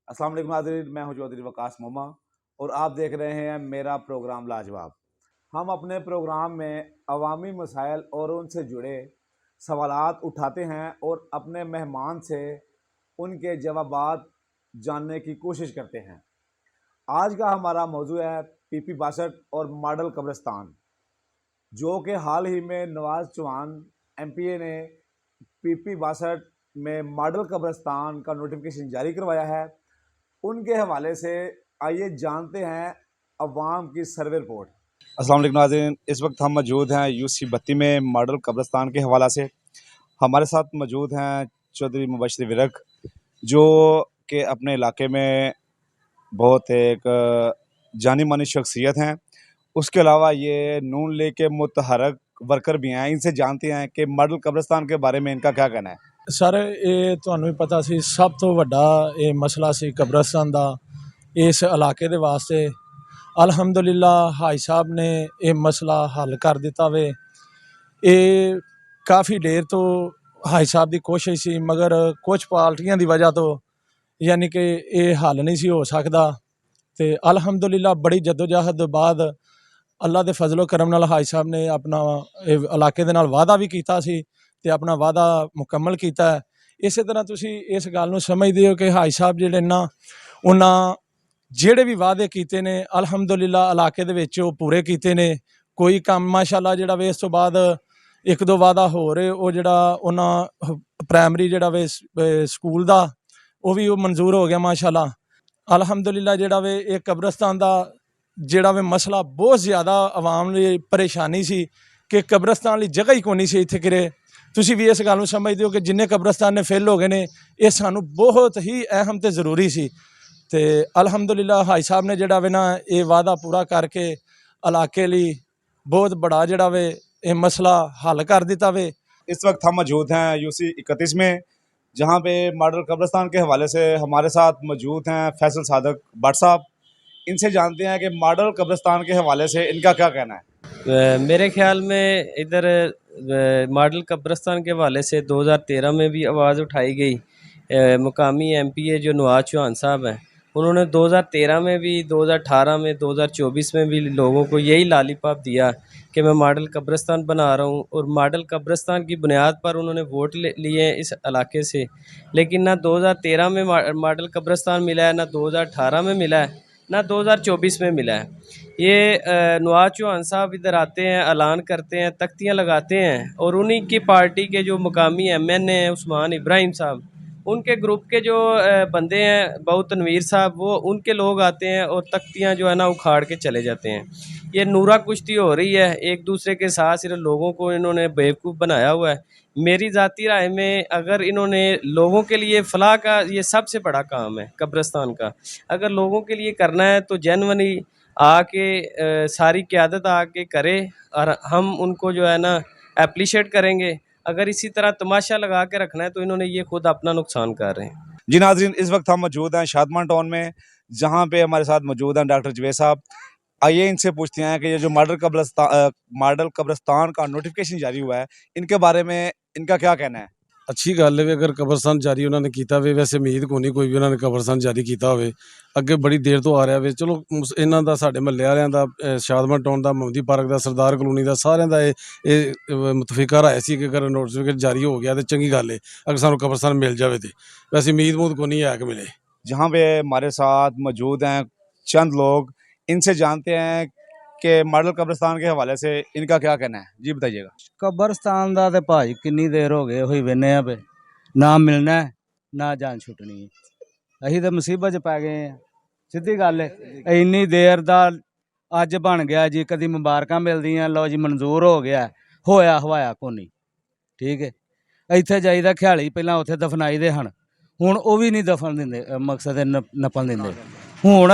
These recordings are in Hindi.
अस्सलाम वालेकुम नाज़रीन, मैं हूं चौधरी वकास मोमा और आप देख रहे हैं मेरा प्रोग्राम लाजवाब। हम अपने प्रोग्राम में अवामी मसाइल और उनसे जुड़े सवालात उठाते हैं और अपने मेहमान से उनके जवाबात जानने की कोशिश करते हैं। आज का हमारा मौजू है PP 62 और मॉडल कब्रिस्तान, जो कि हाल ही में नवाज चौहान MPA ने PP 62 में मॉडल कब्रिस्तान का नोटिफिकेशन जारी करवाया है। उनके हवाले से आइए जानते हैं अवाम की सर्वे रिपोर्ट। अस्सलाम वालेकुम नाज़रीन, इस वक्त हम मौजूद हैं UC 32 में मॉडल कब्रिस्तान के हवाला से। हमारे साथ मौजूद हैं चौधरी मुबशर विरक, जो कि अपने इलाके में बहुत एक जानी मानी शख्सियत हैं। उसके अलावा ये नून लीग के मुतहरक वर्कर भी हैं। इनसे जानते हैं कि मॉडल कब्रिस्तान के बारे में इनका क्या कहना है। सर ये ਤੁਹਾਨੂੰ ਵੀ ਪਤਾ ਸੀ ਸਭ ਤੋਂ ਵੱਡਾ ਇਹ ਮਸਲਾ ਸੀ ਕਬਰਸਤਾਨ ਦਾ ਇਸ ਇਲਾਕੇ ਦੇ ਵਾਸਤੇ। ਅਲਹਮਦੁਲਿਲਾ ਹਾਈ ਸਾਹਿਬ ਨੇ ਇਹ ਮਸਲਾ ਹੱਲ ਕਰ ਦਿੱਤਾ ਵੇ। ਇਹ ਕਾਫੀ ਦੇਰ ਤੋਂ ਹਾਈ ਸਾਹਿਬ ਦੀ ਕੋਸ਼ਿਸ਼ ਸੀ, ਮਗਰ ਕੁਝ ਪਾਰਟੀਆਂ ਦੀ ਵਜ੍ਹਾ ਤੋਂ ਯਾਨੀ ਕਿ ਇਹ ਹੱਲ ਨਹੀਂ ਸੀ ਹੋ ਸਕਦਾ। ਤੇ ਅਲਹਮਦੁਲਿਲਾ ਬੜੀ ਜਦੋਜਹਿਦ ਬਾਅਦ ਅੱਲਾ ਦੇ ਫਜ਼ਲੋ ਕਰਮ ਨਾਲ ਹਾਈ ਸਾਹਿਬ ਨੇ ਆਪਣਾ ਇਹ ਇਲਾਕੇ ਦੇ ਨਾਲ ਵਾਅਦਾ ਵੀ ਕੀਤਾ ਸੀ ਤੇ ਆਪਣਾ ਵਾਅਦਾ ਮੁਕੰਮਲ ਕੀਤਾ ਹੈ। ਇਸੇ ਤਰ੍ਹਾਂ ਤੁਸੀਂ ਇਸ ਗੱਲ ਨੂੰ ਸਮਝਦੇ ਹੋ ਕਿ ਹਾਈ ਸਾਹਿਬ ਜਿਹੜੇ ਨਾ ਉਹਨਾਂ ਜਿਹੜੇ ਵੀ ਵਾਅਦੇ ਕੀਤੇ ਨੇ ਅਲਹਮਦੁਲਿਲਾ ਇਲਾਕੇ ਦੇ ਵਿੱਚ ਉਹ ਪੂਰੇ ਕੀਤੇ ਨੇ। ਕੋਈ ਕੰਮ ਮਾਸ਼ਾਅੱਲਾ ਜਿਹੜਾ ਵੇ ਇਸ ਤੋਂ ਬਾਅਦ ਇੱਕ ਦੋ ਵਾਅਦਾ ਹੋ ਰਹੇ, ਉਹ ਜਿਹੜਾ ਉਹਨਾਂ ਪ੍ਰਾਇਮਰੀ ਜਿਹੜਾ ਵੇ ਸਕੂਲ ਦਾ ਉਹ ਵੀ ਉਹ ਮਨਜ਼ੂਰ ਹੋ ਗਿਆ ਮਾਸ਼ਾਅੱਲਾ। ਅਲਹਮਦੁਲਿਲਾ ਜਿਹੜਾ ਵੇ ਇਹ ਕਬਰਸਤਾਨ ਦਾ ਜਿਹੜਾ ਵੇ ਮਸਲਾ ਬਹੁਤ ਜ਼ਿਆਦਾ ਆਵਾਮ ਲਈ ਪਰੇਸ਼ਾਨੀ ਸੀ ਕਿ ਕਬਰਸਤਾਨ ਲਈ ਜਗ੍ਹਾ ਹੀ ਕੋਈ ਨਹੀਂ ਸੀ ਇੱਥੇ ਕਿਰੇ। ਤੁਸੀਂ ਵੀ ਇਸ ਗੱਲ ਨੂੰ ਸਮਝਦੇ ਹੋ ਕਿ ਜਿੰਨੇ ਕਬਰਸਤਾਨ ਨੇ ਫੇਲ ਹੋ ਗਏ ਨੇ, ਇਹ ਸਾਨੂੰ ਬਹੁਤ ਹੀ ਅਹਿਮ ਤੇ ਜ਼ਰੂਰੀ ਸੀ। ਤੇ ਅਲਹਮਦੁਲਿਲਾ ਹਾਈ ਸਾਹਿਬ ਨੇ ਜਿਹੜਾ ਵੇ ਨਾ ਇਹ ਵਾਅਦਾ ਪੂਰਾ ਕਰਕੇ ਇਲਾਕੇ ਲਈ बहुत बड़ा जड़ा वे ये मसला हल कर दिता वे। इस वक्त हम मौजूद हैं UC 31 में, जहां पे मॉडल कब्रिस्तान के हवाले से हमारे साथ मौजूद हैं फैसल सादक भट्ट साहब। इनसे जानते हैं कि मॉडल कब्रिस्तान के हवाले से इनका क्या कहना है। मेरे ख्याल में इधर मॉडल कब्रिस्तान के हवाले से 2013 में भी आवाज़ उठाई गई। मुकामी MPA जो नवाज चौहान साहब हैं, उन्होंने 2013 में भी, 2018 में, 2024 में भी लोगों को यही लालीपॉप दिया कि मैं मॉडल कब्रिस्तान बना रहा हूँ, और मॉडल कब्रिस्तान की बुनियाद पर उन्होंने वोट लिए इस इलाके से। लेकिन ना 2013 में मॉडल कब्रिस्तान मिला है, ना 2018 में मिला है, ना 2024 में मिला है। ये नवाज चौहान साहब इधर आते हैं, ऐलान करते हैं, तख्तियाँ लगाते हैं, और उन्हीं की पार्टी के जो मुकामी MN हैं उस्मान इब्राहिम साहब, उनके ग्रुप के जो बंदे हैं बहुत तनवीर साहब, वो उनके लोग आते हैं और तख्तियाँ जो है ना उखाड़ के चले जाते हैं। ये नूरा कुश्ती हो रही है एक दूसरे के साथ, सिर्फ लोगों को इन्होंने बेवकूफ़ बनाया हुआ है। मेरी ज़ाती राय में अगर इन्होंने लोगों के लिए फलाह का ये सबसे बड़ा काम है कब्रिस्तान का, अगर लोगों के लिए करना है तो जेन्युइनली आके सारी क़यादत आके करे और हम उनको जो है ना एप्रिशिएट करेंगे। अगर इसी तरह तमाशा लगा के रखना है तो इन्होंने ये खुद अपना नुकसान कर रहे हैं। जी नाज़रीन, इस वक्त हम मौजूद हैं शादमान टाउन में, जहाँ पे हमारे साथ मौजूद हैं डॉक्टर जवेद साहब। आइए इनसे पूछते हैं कि ये जो मॉडल कब्रिस्तान का नोटिफिकेशन जारी हुआ है, इनके बारे में इनका क्या कहना है। अच्छी गल है अगर कब्रस्तान जारी उन्होंने किया वे, वैसे उम्मीद को नहीं कोई भी उन्होंने कब्रस्तान जारी किया हो अगे बड़ी देर तो आ रहा है। चलो इन्हों का साढ़े महल्ले वालों का शादमान टाउन का मोदी पार्क का सरदार कलोनी का सारे का ये मुतफिका राय से कि अगर नोटिफिकेशन जारी हो गया तो चंगी गल है, अगर सानू कब्रस्तान मिल जाए तो। वैसे उम्मीद मुद को नहीं है कि मिले। जहाँ पे हमारे साथ मौजूद हैं चंद लोग, इनसे जानते हैं कि मॉडल कब्रिस्तान के हवाले से इनका क्या कहना है। जी बताइएगा। कब्रस्तान का तो भाई किन्नी देर हो गए हुई वेने पे, ना मिलना है ना जान छुटनी है। असीं तो मुसीबत च पै गए हैं, सीधी गल है। इन्नी देर का अज बन गया जी, कभी मुबारक मिलदियां, लो जी मंजूर हो गया, होया हवाया को नहीं। ठीक है, इत्थे जाईदा ख्याली पहलां उत्थे दफनाई दे हन, हुण वो भी नहीं दफन दिंदे, मकसद नपन दिंदे। हुण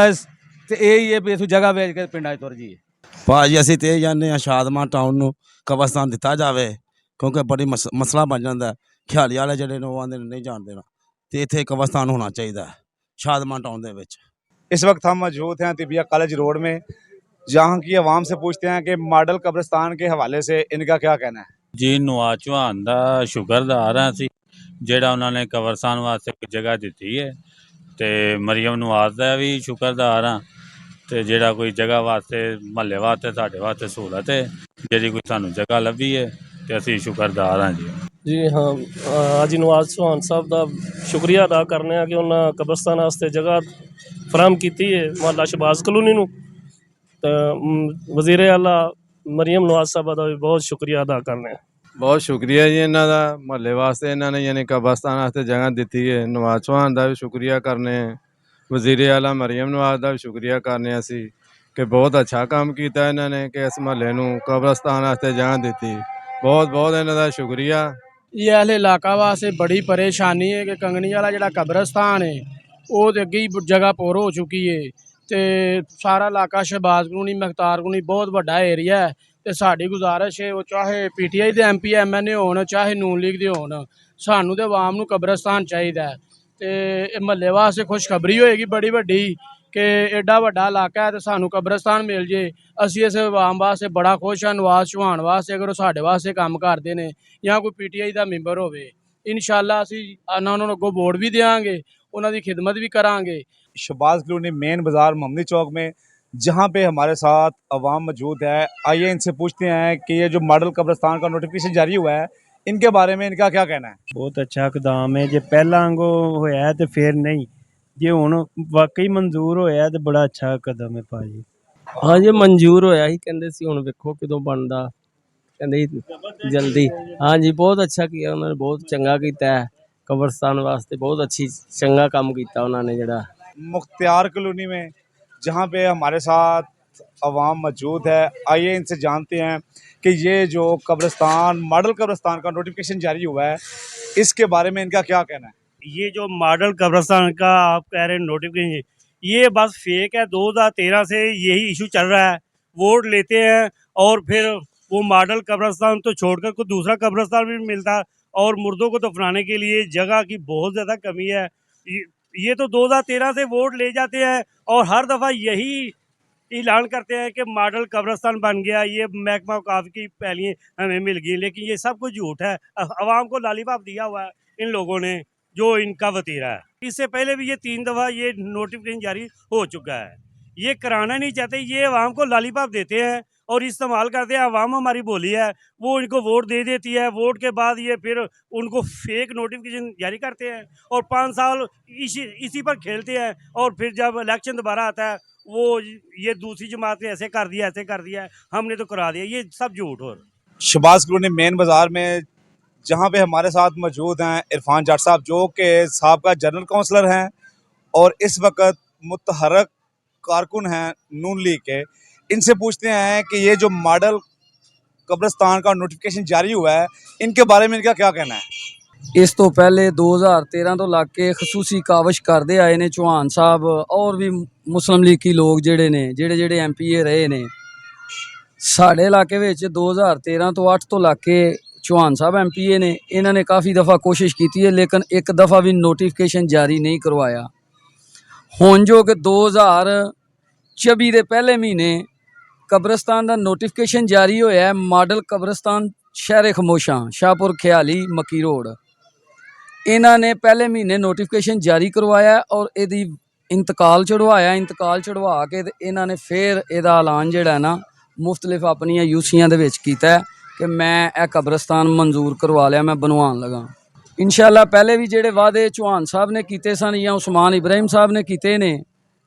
ते यही है भी इत्थों जगह वेच के पिंडां च तुर जाइए। भाजी असीं ते जाने शादमान टाउन नूं कब्रिस्तान दिता जाए, क्योंकि बड़ी मसला बन जाता है। ख्याली वाले जड़े ने आंदे नहीं जान देना, तो इत्थे कब्रिस्तान होना चाहिए शादमान टाउन दे विच। इस वक्त हम मौजूद हैं तिबिया कॉलेज रोड में, जहाँ की आवाम से पूछते हैं कि मॉडल कब्रिस्तान के हवाले से इनका क्या कहना है। जी नवाज चौहान का शुक्रगुजार हाँ असीं, जिहड़ा उन्होंने कब्रिस्तान वास्ते जगह दी है। ਤੇ ਮਰੀਮ ਨਵਾਜ਼ ਦਾ ਵੀ ਸ਼ੁਕਰਦਾਰ ਹਾਂ। ਤੇ ਜਿਹੜਾ ਕੋਈ ਜਗ੍ਹਾ ਵਾਸਤੇ ਮਹੱਲੇ ਵਾਸਤੇ ਸਾਡੇ ਵਾਸਤੇ ਸਹੂਲਤ ਹੈ, ਜਿਹੜੀ ਕੋਈ ਸਾਨੂੰ ਜਗ੍ਹਾ ਲੱਭੀ ਹੈ ਤੇ ਅਸੀਂ ਸ਼ੁਕਰਦਾਰ ਹਾਂ ਜੀ। ਜੀ ਹਾਂ, ਹਾਜੀ ਨਵਾਜ਼ ਚੌਹਾਨ ਸਾਹਿਬ ਦਾ ਸ਼ੁਕਰੀਆ ਅਦਾ ਕਰਨੇ ਆ ਕਿ ਉਹਨਾਂ ਕਬਰਸਤਾਨ ਵਾਸਤੇ ਜਗ੍ਹਾ ਫਰਾਹਮ ਕੀਤੀ ਹੈ ਮੁਹੱਲਾ ਸ਼ਹਬਾਜ਼ ਕਲੋਨੀ ਨੂੰ। ਤਾਂ ਵਜ਼ੀਰ ਆਲਾ ਮਰੀਮ ਨਵਾਜ਼ ਸਾਹਿਬ ਦਾ ਵੀ ਬਹੁਤ ਸ਼ੁਕਰੀਆ ਅਦਾ ਕਰਨੇ ਆ। ਬਹੁਤ ਸ਼ੁਕਰੀਆ ਜੀ ਇਹਨਾਂ ਦਾ, ਮਹੱਲੇ ਵਾਸਤੇ ਇਹਨਾਂ ਨੇ ਯਾਨੀ ਕਬਰਸਤਾਨ ਵਾਸਤੇ ਜਗ੍ਹਾ ਦਿੱਤੀ ਹੈ। ਨਵਾਜ਼ ਚੌਹਾਨ ਦਾ ਵੀ ਸ਼ੁਕਰੀਆ ਕਰਨੇ, ਵਜ਼ੀਰ ਆਲਾ ਮਰੀਮ ਨਵਾਜ਼ ਦਾ ਵੀ ਸ਼ੁਕਰੀਆ ਕਰਨੇ ਅਸੀਂ ਕਿ ਬਹੁਤ ਅੱਛਾ ਕੰਮ ਕੀਤਾ ਇਹਨਾਂ ਨੇ ਕਿ ਇਸ ਮਹੱਲੇ ਨੂੰ ਕਬਰਸਤਾਨ ਵਾਸਤੇ ਜਗ੍ਹਾ ਦਿੱਤੀ। ਬਹੁਤ ਬਹੁਤ ਇਹਨਾਂ ਦਾ ਸ਼ੁਕਰੀਆ। ਇਹ ਅਹਿਲੇ ਇਲਾਕਾ ਵਾਸਤੇ ਬੜੀ ਪਰੇਸ਼ਾਨੀ ਹੈ ਕਿ ਕੰਗਣੀ ਵਾਲਾ ਜਿਹੜਾ ਕਬਰਸਤਾਨ ਹੈ ਉਹ ਤੇ ਅੱਗੇ ਹੀ ਜਗ੍ਹਾ ਪੁਰ ਹੋ ਚੁੱਕੀ ਹੈ ਤੇ ਸਾਰਾ ਇਲਾਕਾ ਸ਼ਹਬਾਜ਼ ਕਲੋਨੀ ਮੁਖਤਾਰ ਕਲੋਨੀ ਬਹੁਤ ਵੱਡਾ ਏਰੀਆ ਹੈ ਤੇ ਸਾਡੀ ਗੁਜ਼ਾਰਿਸ਼ ਹੈ ਉਹ ਚਾਹੇ ਪੀਟੀਆਈ ਦੇ ਐਮਪੀ ਐਮਐਨਏ ਹੋਣ ਚਾਹੇ ਨੂਨ ਲੀਗ ਦੇ ਹੋਣ, ਸਾਨੂੰ ਤੇ ਆਵਾਮ ਨੂੰ ਕਬਰਸਤਾਨ ਚਾਹੀਦਾ ਹੈ। ਤੇ ਇਹ ਮਹੱਲੇ ਵਾਸਤੇ ਖੁਸ਼ਖਬਰੀ ਹੋਏਗੀ ਬੜੀ ਵੱਡੀ ਕਿ ਐਡਾ ਵੱਡਾ ਇਲਾਕਾ ਹੈ ਤੇ ਸਾਨੂੰ ਕਬਰਸਤਾਨ ਮਿਲ ਜੇ। ਅਸੀਂ ਇਸ ਆਵਾਮ ਵਾਸਤੇ ਬੜਾ ਖੁਸ਼ ਹਾਂ। ਨਵਾਜ਼ ਚੌਹਾਨ ਵਾਸਤੇ ਅਗਰ ਉਹ ਸਾਡੇ ਵਾਸਤੇ ਕੰਮ ਕਰਦੇ ਨੇ ਜਾਂ ਕੋਈ ਪੀਟੀਆਈ ਦਾ ਮੈਂਬਰ ਹੋਵੇ, ਇਨਸ਼ਾਅੱਲਾ ਅਸੀਂ ਉਹਨਾਂ ਨੂੰ ਅੱਗੋਂ ਵੋਟ ਵੀ देंगे, उन्होंने खिदमत भी करांगे। शहबाज कॉलोनी मेन बाज़ार मोहम्मदी चौक में, जहाँ पे हमारे साथ अवाम मौजूद है। आइए इनसे पूछते हैं कि ये जो मॉडल कब्रिस्तान का नोटिफिकेशन जारी हुआ है, इनके बारे में इनका क्या कहना है। बहुत अच्छा इकदाम है, जे पहला वांगू होया है तो फिर नहीं, जे हुण वाकई मंजूर होया तो बड़ा अच्छा कदम है भाजी। हाँ जी मंजूर होया ही, कहंदे सी हुण वेखो कदों बनदा, कहंदे ही जल्दी। हाँ जी बहुत अच्छा किया उन्होंने, बहुत चंगा कीता है कब्रिस्तान वास्ते, बहुत अच्छी चंगा काम किया उन्होंने जड़ा। मुख्तियार कॉलोनी में, जहाँ पे हमारे साथ अवाम मौजूद है, आइए इनसे जानते हैं कि ये जो कब्रिस्तान मॉडल कब्रिस्तान का नोटिफिकेशन जारी हुआ है, इसके बारे में इनका क्या कहना है। ये जो मॉडल कब्रिस्तान का आप कह रहे हैं नोटिफिकेशन, ये बस फेक है। 2013 से यही इशू चल रहा है, वोट लेते हैं और फिर वो मॉडल कब्रिस्तान तो छोड़कर कोई दूसरा कब्रिस्तान भी मिलता, और मुर्दों को दफनाने के लिए जगह की बहुत ज़्यादा कमी है। ये तो 2013 से वोट ले जाते हैं और हर दफ़ा यही ऐलान करते हैं कि मॉडल कब्रिस्तान बन गया, ये महकमा औकाफ की पहली हमें मिल गई, लेकिन ये सब कुछ झूठ है। अवाम को लालीपाप दिया हुआ है इन लोगों ने, जो इनका वतीरा है। इससे पहले भी ये 3 दफ़ा ये नोटिफिकेशन जारी हो चुका है। ये कराना नहीं चाहते, ये अवाम को लालीपाप देते हैं और इस्तेमाल करते हैं। अवाम हमारी बोली है, वो इनको वोट दे देती है, वोट के बाद ये फिर उनको फेक नोटिफिकेशन जारी करते हैं और 5 साल इसी पर खेलते हैं, और फिर जब इलेक्शन दोबारा आता है वो ये दूसरी जमात ने ऐसे कर दिया, ऐसे कर दिया, हमने तो करा दिया। ये सब झूठ। और शहबाज कॉलोनी मेन बाज़ार में, जहाँ पे हमारे साथ मौजूद हैं इरफान जाट साहब, जो कि साबका जनरल काउंसलर हैं और इस वक्त मुतहरक कारकुन हैं नून लीग के। इनसे पूछते हैं कि ये जो मॉडल कब्रिस्तान का नोटिफिकेशन जारी हुआ है, इनके बारे में इनका क्या कहना है। इस तो पहले 2013 तो लग के खसूसी काविश करते आए ने चौहान साहब और भी मुस्लिम लीग की लोग जेड़े ने जेड़े MPA रहे ने साढ़े इलाके विच 2013 तो 8 तो लग के चौहान साहब MPA ने, इन्होंने काफ़ी दफ़ा कोशिश की है लेकिन एक दफ़ा भी नोटिफिकेशन जारी नहीं करवाया। हुण जो कि 2024 के पहले महीने कब्रिस्तान का नोटिफिकेशन जारी होया है, मॉडल कब्रिस्तान शहर खमोशा शाहपुर ख्याली मक्की रोड, इन्होंने पहले महीने नोटिफिकेशन जारी करवाया और यदी इंतकाल चढ़वाया। इंतकाल चढ़वा के इन्होंने फिर यदा ऐलान जोड़ा ना मुख्तलिफ अपन यूसियां दे विच कीता है कि मैं यह कब्रिस्तान मंजूर करवा लिया, मैं बनवान लगा। इंशाअल्लाह पहले भी जोड़े वादे चौहान साहब ने किए सन या उस्मान इब्राहिम साहब ने किए ने,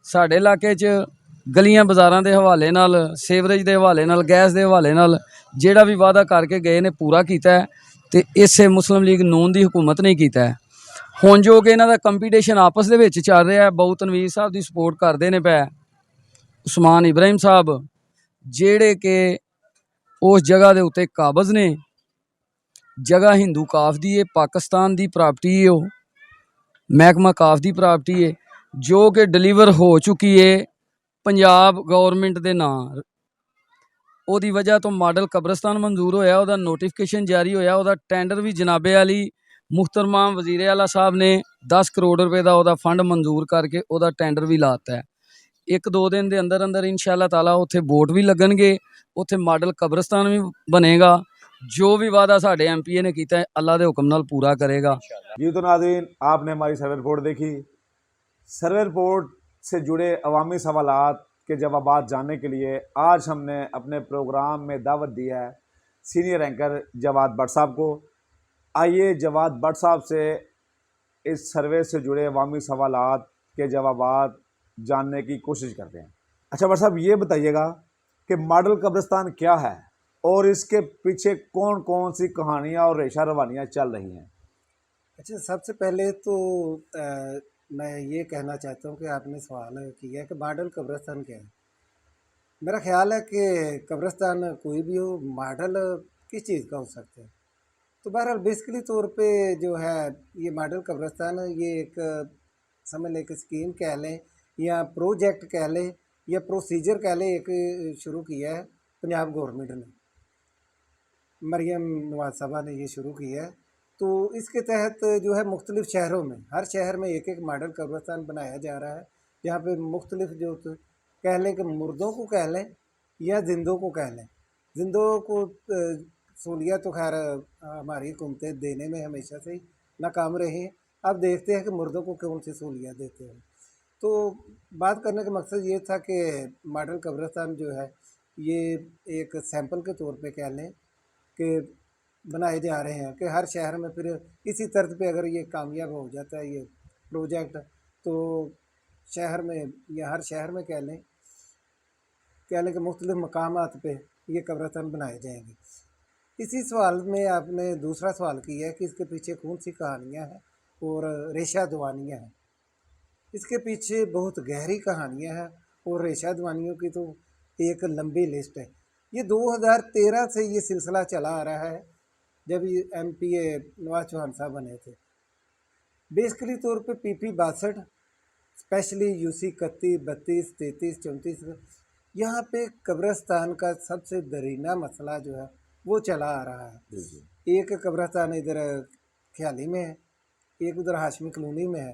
साढ़े इलाके च गलियां बाज़ारां दे हवाले नाल, सेवरेज दे हवाले नाल, गैस दे हवाले नाल जेड़ा भी वादा करके गए ने पूरा किया है, तो इसे मुस्लिम लीग नून की हुकूमत नहीं किया है। हुण जो कि इन्हां दा कंपीटीशन आपस दे विच चल रहा है, बहु तनवीर साहब की सपोर्ट करते ने पै उस्मान इब्राहिम साहब, जेड़े कि उस जगह के उत्ते काबज़ ने। जगह हिंदू काफ दी है, पाकिस्तान की प्रॉपर्टी है, वो महकमा काफ की प्रॉपर्टी है जो कि डिलीवर हो चुकी है पंजाब गौरमेंट के नाम। ਉਹਦੀ वजह तो मॉडल कब्रिस्तान मंजूर होया, ਉਹਦਾ नोटिफिकेशन जारी होया, ਉਹਦਾ टेंडर भी जनाबे वाली मुहतरमा वजीर आला साहब ने 10 करोड़ रुपए का ਉਹਦਾ फंड मंजूर करके ਉਹਦਾ टेंडर भी लाता है। 1-2 दिन के अंदर अंदर इंशाअल्लाह ताला उत्थे वोट भी लगणगे, उत्थे मॉडल कब्रिस्तान भी बनेगा। जो भी वादा साढ़े MPA ने किया है अल्लाह के हुक्म नाल पूरा करेगा। जी तो नाज़रीन, आपने हमारी सर्वे रिपोर्ट देखी। सर्वे रिपोर्ट से जुड़े अवामी सवालात के जवाबात जानने के लिए आज हमने अपने प्रोग्राम में दावत दी है सीनियर एंकर जवाद भट्ट साहब को। आइए जवाद भट्ट साहब से इस सर्वे से जुड़े अवामी सवालात के जवाबात जानने की कोशिश करते हैं। अच्छा भट्ट साहब, ये बताइएगा कि मॉडल कब्रिस्तान क्या है और इसके पीछे कौन कौन सी कहानियाँ और रेशा रवानियाँ चल रही हैं। अच्छा, सबसे पहले तो मैं ये कहना चाहता हूँ कि आपने सवाल किया है कि मॉडल कब्रिस्तान क्या है। मेरा ख्याल है कि कब्रिस्तान कोई भी हो, मॉडल किस चीज़ का हो सकता है। तो बहरहाल बेसिकली तौर पे जो है ये मॉडल कब्रिस्तान ये एक समझ लें, एक स्कीम कह लें या प्रोजेक्ट कह लें या प्रोसीजर कह लें, एक शुरू किया है पंजाब गवर्नमेंट ने, मरियम नवाज साहबा ने ये शुरू किया है। तो इसके तहत जो है मुख्तलिफ़ शहरों में, हर शहर में एक एक मॉडल कब्रिस्तान बनाया जा रहा है, जहाँ पे मुख्तलिफ़ जो कह लें कि मुर्दों को कह लें या जिंदों को कह लें। जिंदों को सहूलियत तो खैर हमारी हुकूमतें देने में हमेशा से ही नाकाम रही हैं। अब देखते हैं कि मुर्दों को कौन सी सहूलियत देते हैं। तो बात करने का मकसद ये था कि मॉडल कब्रिस्तान जो है ये एक सैंपल के तौर पे कह लें कि बनाए जा रहे हैं कि हर शहर में फिर इसी तर्ज पे अगर ये कामयाब हो जाता है ये प्रोजेक्ट, तो शहर में या हर शहर में कह लें कि मुख्तलिफ़ मकामात पे ये कब्रिस्तान बनाए जाएंगे। इसी सवाल में आपने दूसरा सवाल किया है कि इसके पीछे कौन सी कहानियाँ हैं और रेशा दवानियाँ हैं। इसके पीछे बहुत गहरी कहानियाँ हैं और रेशा दवानियों की तो एक लंबी लिस्ट है। ये 2013 से ये सिलसिला चला आ रहा है, जब ये MPA नवाज चौहान साहब बने थे। बेसिकली तौर पे PP 62, स्पेशली UC 31, 32, 33, 34, यहाँ पे कब्रिस्तान का सबसे दरीना मसला जो है वो चला आ रहा है। एक कब्रिस्तान इधर ख्याली में है, एक उधर हाशमी कॉलोनी में है।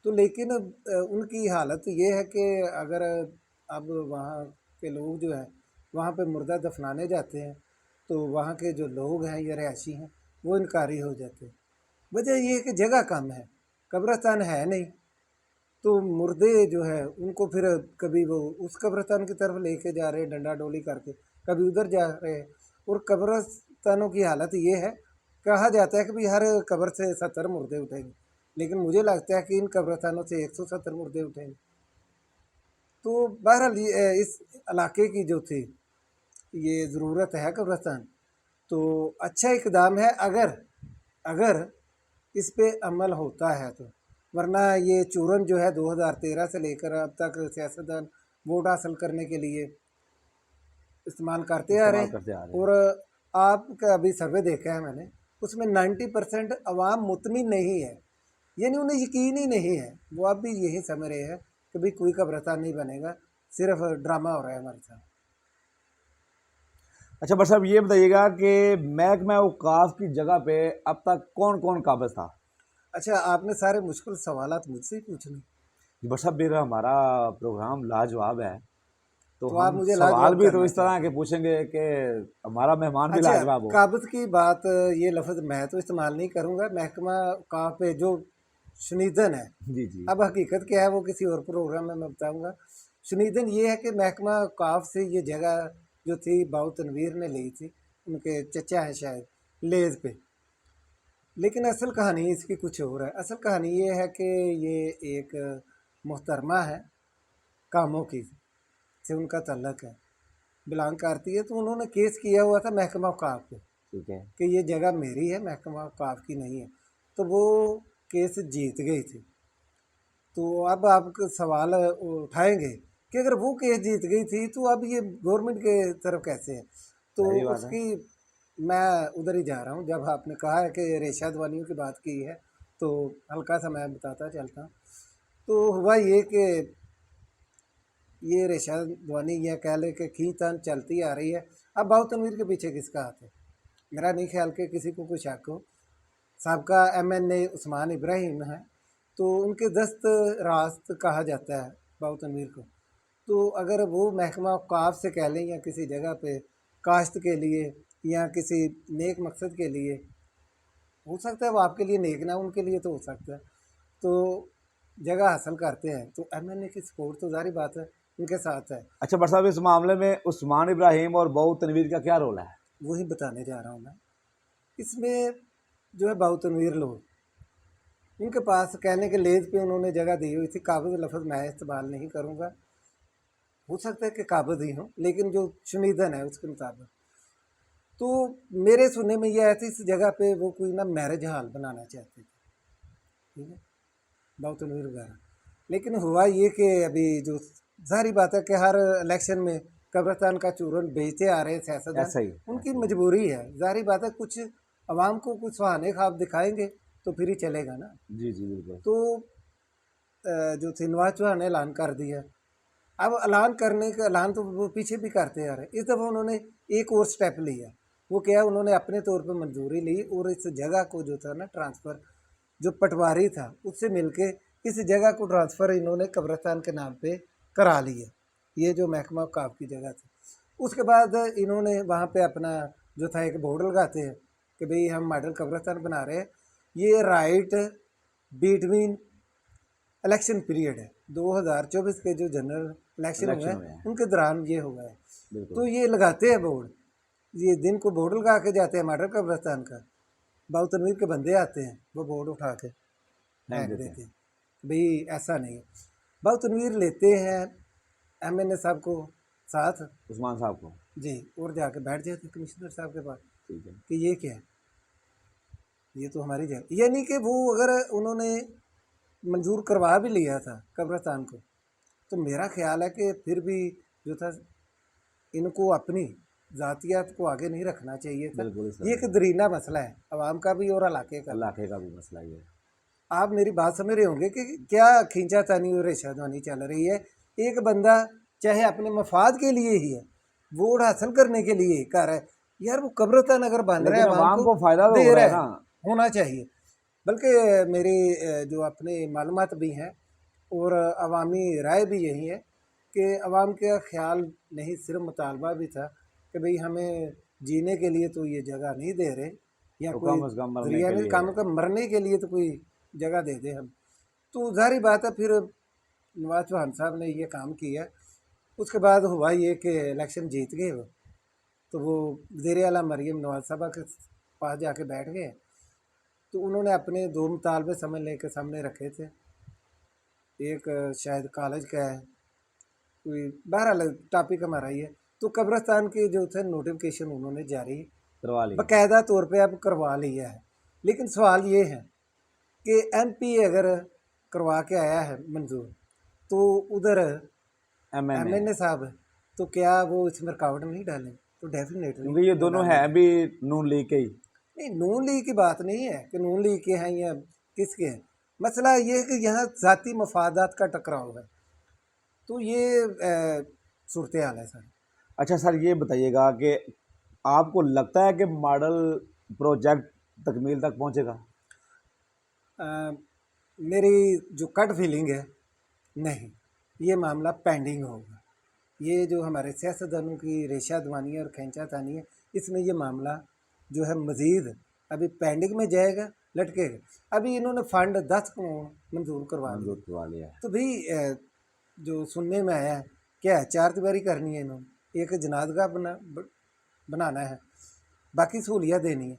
तो लेकिन उनकी हालत ये है कि अगर अब वहाँ के लोग जो है वहाँ पे मुर्दा दफनाने जाते हैं तो वहाँ के जो लोग हैं या रहायशी हैं वो इनकारी हो जाते हैं। वजह ये है कि जगह कम है, कब्रिस्तान है नहीं, तो मुर्दे जो है उनको फिर कभी वो उस कब्रिस्तान की तरफ लेके जा रहे हैं डंडा डोली करके, कभी उधर जा रहे हैं। और कब्रिस्तानों की हालत ये है, कहा जाता है कि भाई हर कब्र से 70 मुर्दे उठेंगे, लेकिन मुझे लगता है कि इन कब्रिस्तानों से 170 मुर्दे उठेंगे। तो बहरहाल इस इलाके की जो थी ये ज़रूरत है कब्रिस्तान, तो अच्छा इकदाम है अगर इस पे अमल होता है तो। वरना ये चूरन जो है 2013 से लेकर अब तक सियासतदान वोट हासिल करने के लिए इस्तेमाल करते आ रहे हैं। और आपका अभी सर्वे देखा है मैंने, उसमें 90% अवाम मुतमिन नहीं है, यानी उन्हें यकीन ही नहीं है। वो अब भी यही समझ रहे हैं कि भाई कोई कब्रिस्तान नहीं बनेगा, सिर्फ ड्रामा हो रहा है हमारे साथ। अच्छा भट्ट साहब, ये बताइएगा कि महकमा औकाफ की जगह पे अब तक कौन कौन काबिज था। अच्छा, आपने सारे मुश्किल सवालात मुझसे ही पूछने। जी भट्ट साहब, मेरा हमारा प्रोग्राम लाजवाब है, तो आप हम मुझे सवाल लाजवाब भी तो करना इस तरह के पूछेंगे कि हमारा मेहमान भी अच्छा, लाजवाब हो। काबिज की बात, ये लफ्ज़ मैं तो इस्तेमाल नहीं करूँगा। महकमा औकाफ पे जो शुनीदन है, जी जी। अब हकीकत क्या है वो किसी और प्रोग्राम में मैं बताऊँगा। शुनीदन ये है कि महकमा औकाफ से ये जगह जो थी बाउ तनवीर ने ली थी, उनके चचा हैं शायद, लेज़ पे। लेकिन असल कहानी इसकी कुछ और है। असल कहानी ये है कि ये एक मोहतरमा है, कामों की से उनका तल्लक है, बिलोंग करती है। तो उन्होंने केस किया हुआ था महकमा औकाफ पे, ठीक है। कि ये जगह मेरी है, महकमा औकाफ की नहीं है। तो वो केस जीत गई थी। तो अब आप सवाल उठाएंगे कि अगर वो केस जीत गई थी तो अब ये गवर्नमेंट के तरफ कैसे है। तो सही बात है। उसकी मैं उधर ही जा रहा हूँ। जब आपने कहा है कि रेशा दवानियों की बात की है तो हल्का सा मैं बताता चलता हूँ। तो हुआ ये कि ये रेशा दवानी या कह ले कि खींचतान चलती आ रही है। अब बाउ तनवीर के पीछे किसका हाथ है, मेरा नहीं ख्याल कि किसी को कुछ शक हो। साबका MNA उस्मान इब्राहिम है, तो उनके दस्त रास्त कहा जाता है बाउ तनवीर को। तो अगर वो महकमा औकाफ से कह लें या किसी जगह पे काश्त के लिए या किसी नेक मकसद के लिए, हो सकता है वो आपके लिए नेक ना, उनके लिए तो हो सकता है। तो जगह हासिल करते हैं तो एमएनए की सपोर्ट तो जारी बात है उनके साथ है। अच्छा भट्ट साहब, इस मामले में उस्मान इब्राहिम और बाऊ तनवीर का क्या रोल है? वही बताने जा रहा हूँ मैं। इसमें जो है बाऊ तनवीर लोग, उनके पास कहने के लेज पे उन्होंने जगह दी हुई थी। काबिज लफ्ज़ मैं इस्तेमाल नहीं करूँगा, हो सकता है कि काबिज ही हो, लेकिन जो शुनीदन है उसके मुताबिक तो मेरे सुनने में ये आया था इस जगह पे वो कोई ना मैरिज हॉल बनाना चाहते थे, ठीक है, बाऊ तनवीर वगैरह। लेकिन हुआ ये कि अभी जो जाहिर बात है कि हर इलेक्शन में कब्रिस्तान का चूरन बेचते आ रहे सियासतदान, ऐसा ही उनकी मजबूरी है। जाहिर बात है कुछ आवाम को कुछ सुहाने ख्वाब दिखाएंगे तो फिर ही चलेगा ना। जी जी बिल्कुल। तो जो थी नवाज चौहान ने ऐलान कर दिया। अब ऐलान करने का ऐलान तो वो पीछे भी करते आ रहे, इस दफ़ा उन्होंने एक और स्टेप लिया। वो क्या, उन्होंने अपने तौर पे मंजूरी ली और इस जगह को जो था ना ट्रांसफ़र, जो पटवारी था उससे मिलके इस जगह को ट्रांसफ़र इन्होंने कब्रिस्तान के नाम पे करा लिया। ये जो महकमा औकाफ की जगह थी, उसके बाद इन्होंने वहाँ पे अपना जो था एक बोर्ड लगाते हैं कि भाई हम मॉडल कब्रिस्तान बना रहे हैं। ये राइट बिटवीन इलेक्शन पीरियड है, 2024 के जो जनरल इलेक्शन हुए हैं उनके दौरान ये हुआ है। तो ये लगाते हैं बोर्ड, ये दिन को बोर्ड लगा के जाते हैं मॉडल कब्रिस्तान का। बाऊ तनवीर के बंदे आते हैं, वो बोर्ड उठा के फेंक देते हैं, भाई ऐसा नहीं है। बाऊ तनवीर लेते हैं एमएनए साहब को साथ, उस्मान साहब को जी, और जाके बैठ जाते कमिश्नर साहब के पास, ठीक है, कि ये क्या है, ये तो हमारी जगह। यानी कि वो अगर उन्होंने मंजूर करवा भी लिया था कब्रिस्तान को, तो मेरा ख्याल है कि फिर भी जो था इनको अपनी ज़ातियात को आगे नहीं रखना चाहिए था। ये एक दरीना मसला है अवाम का भी और इलाके का भी मसला ये है। आप मेरी बात समझ रहे होंगे कि क्या खींचातानी और रेशादानी चल रही है। एक बंदा चाहे अपने मफाद के लिए ही है, वोट हासिल करने के लिए ही कर रहा है, यार वो कब्रिस्तान अगर बन रहा है आवाम को फायदा तो दे हो रहा रहा है है, ना, होना चाहिए। बल्कि मेरी जो अपने मालूमात भी हैं और अवामी राय भी यही है कि अवाम का ख्याल नहीं, सिर्फ मुतालबा भी था कि भाई हमें जीने के लिए तो ये जगह नहीं दे रहे, या तो कोई कम से कम मरने दरिया के में लिए काम का मरने के लिए तो कोई जगह दे दे हम। तो जाहिर बात है फिर नवाज चौहान साहब ने ये काम किया। उसके बाद हुआ ये कि इलेक्शन जीत गए वो, तो वो वज़ीर आला मरीम नवाज साहबा के पास जाके बैठ गए। तो उन्होंने अपने दो मुतालबे समझ लेके सामने रखे थे, एक शायद कॉलेज का है, कोई बहरहाल टॉपिक हमारा ये। तो कब्रिस्तान के जो थे नोटिफिकेशन उन्होंने जारी करवा लिया, बाकायदा तौर पे अब करवा लिया है। लेकिन सवाल ये है कि एमपी अगर करवा के आया है मंजूर, तो उधर एमएनए साहब तो क्या वो इसमें रुकावट नहीं डालें? तो डेफिनेटली, क्योंकि ये दोनों है भी नून लीग के ही। नहीं, नून लीग की बात नहीं है कि नून लीग के हैं या किसके हैं। मसला ये है कि यहाँ ज़ाती मफादात का टकराव है, तो ये सूरत हाल है सर। अच्छा सर, ये बताइएगा कि आपको लगता है कि मॉडल प्रोजेक्ट तकमील तक पहुंचेगा? मेरी जो कट फीलिंग है, नहीं, ये मामला पेंडिंग होगा। ये जो हमारे सियासतदानों की रेशा दवानी और खींचा तानी है, इसमें ये मामला जो है मज़ीद अभी पेंडिंग में जाएगा, लटकेगा। अभी इन्होंने फंड 10 करोड़ मंजूर करवा लिया, तो भाई जो सुनने में आया है क्या है, 4 दीवारी करनी है इन्होंने, एक जनादगाह बनाना है, बाकी सहूलियत देनी है।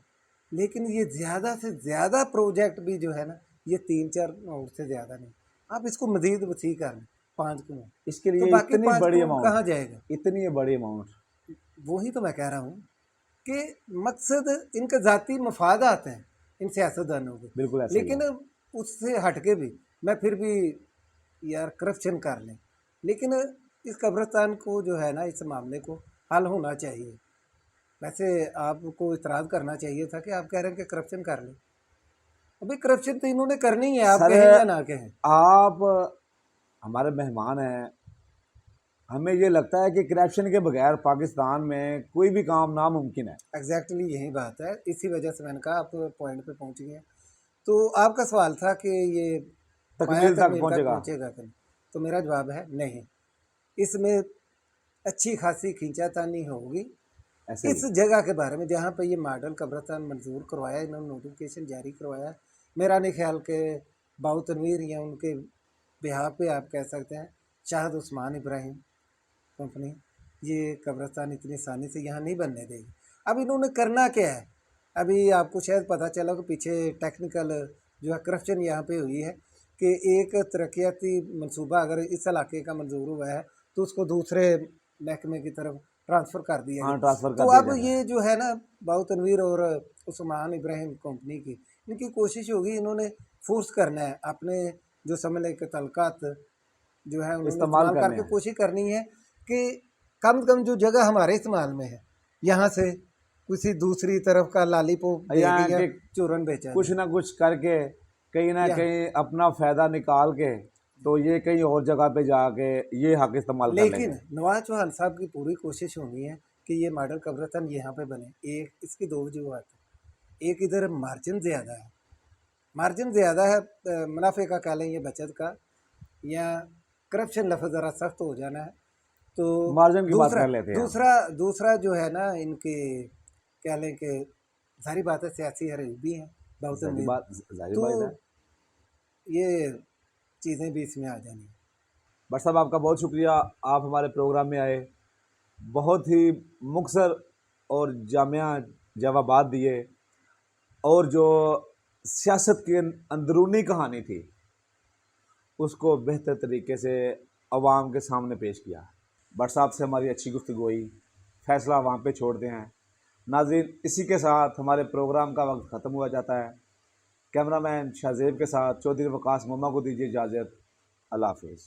लेकिन ये ज़्यादा से ज़्यादा प्रोजेक्ट भी जो है ना, ये 3-4 करोड़ से ज़्यादा नहीं, आप इसको मज़ीद वसी कर लें 5 करोड़, इसके लिए तो बाकी इतनी 5 बड़ी करोड़ अमाउंट कहाँ जाएगा? इतनी बड़ी अमाउंट, वही तो मैं कह रहा हूँ कि मकसद इनके ज़ाती मफाद आते हैं इन सियासतदानों के, बिल्कुल ऐसा ही लेकिन है। उससे हट के भी मैं फिर भी यार करप्शन कर लें, लेकिन इस कब्रिस्तान को जो है ना, इस मामले को हल होना चाहिए। वैसे आपको इतराज़ करना चाहिए था कि आप कह रहे हैं कि करप्शन कर लें। अभी करप्शन तो इन्होंने करनी है, आप सर, कहें या ना कहें। आप हमारे मेहमान हैं, हमें ये लगता है कि करप्शन के बगैर पाकिस्तान में कोई भी काम नामुमकिन है। एग्जैक्टली यही बात है, इसी वजह से मैंने कहा आप पॉइंट पे पहुंच गए। तो आपका सवाल था कि ये तकमील तक पहुंचेगा कि नहीं, तो मेरा जवाब है नहीं। इसमें अच्छी खासी खींचातानी होगी इस जगह के बारे में, जहाँ पे ये मॉडल कब्रिस्तान मंजूर करवाया, इन्होंने नोटिफिकेशन जारी करवाया। मेरा नहीं ख्याल कि बाऊ तनवीर या उनके बिहार पे आप कह सकते हैं शाहद उस्मान इब्राहिम कंपनी ये कब्रिस्तान इतनी आसानी से यहाँ नहीं बनने देगी। अब इन्होंने करना क्या है, अभी आपको शायद पता चला कि पीछे टेक्निकल जो है करप्शन यहाँ पे हुई है कि एक तरक्याती मंसूबा अगर इस इलाके का मंजूर हुआ है तो उसको दूसरे महकमे की तरफ ट्रांसफ़र कर दिया हाँ गया। ट्रांसफ़र कर तो दिया अब जा रहा है। ये जो है ना बाउ तनवीर और उस्मान इब्राहिम कंपनी की इनकी कोशिश होगी, इन्होंने फोर्स करना है अपने जो समझ लें कि तलकात जो है उन्होंने इस्तेमाल इस्तेमाल करने करके हैं। कोशिश करनी है कि कम से कम जो जगह हमारे इस्तेमाल में है यहाँ से किसी दूसरी तरफ का लालीपॉप दे यहाँ के या के चूरन बेचा कुछ जाए। ना कुछ करके कहीं ना या कहीं अपना फ़ायदा निकाल के तो ये कहीं और जगह पे जाके ये हक इस्तेमाल कर लेकिन लेंगे। नवाज चौहान साहब की पूरी कोशिश होनी है कि ये मॉडल कब्रिस्तान यहाँ पे बने। एक इसकी दो वजूहत है, एक इधर मार्जिन ज़्यादा है, मार्जिन ज़्यादा है मुनाफे का कह लें या बचत का, या करप्शन लफ्ज़ ज़रा सख्त हो जाना है। तो मार्जिन की बात दूसरा कर लेते हैं हम। दूसरा दूसरा जो है ना इनके कह लें कि सारी बातें सियासी हरीफ भी हैं बहुत जाहिर उम्मीद, बात जाहिर तो बात है। ये चीज़ें भी इसमें आ जानी। बट साहब आपका बहुत शुक्रिया, आप हमारे प्रोग्राम में आए, बहुत ही मुख्तसर और जामिया जवाबात दिए और जो सियासत की अंदरूनी कहानी थी उसको बेहतर तरीके से अवाम के सामने पेश किया। बट साहब से हमारी अच्छी गुफ्तगू हुई, फैसला वहाँ पे छोड़ते हैं। नाज़रीन, इसी के साथ हमारे प्रोग्राम का वक्त ख़त्म हुआ जाता है। कैमरामैन शाहजेब के साथ चौधरी वकास मोमा को दीजिए इजाज़त। अल्लाह हाफिज़।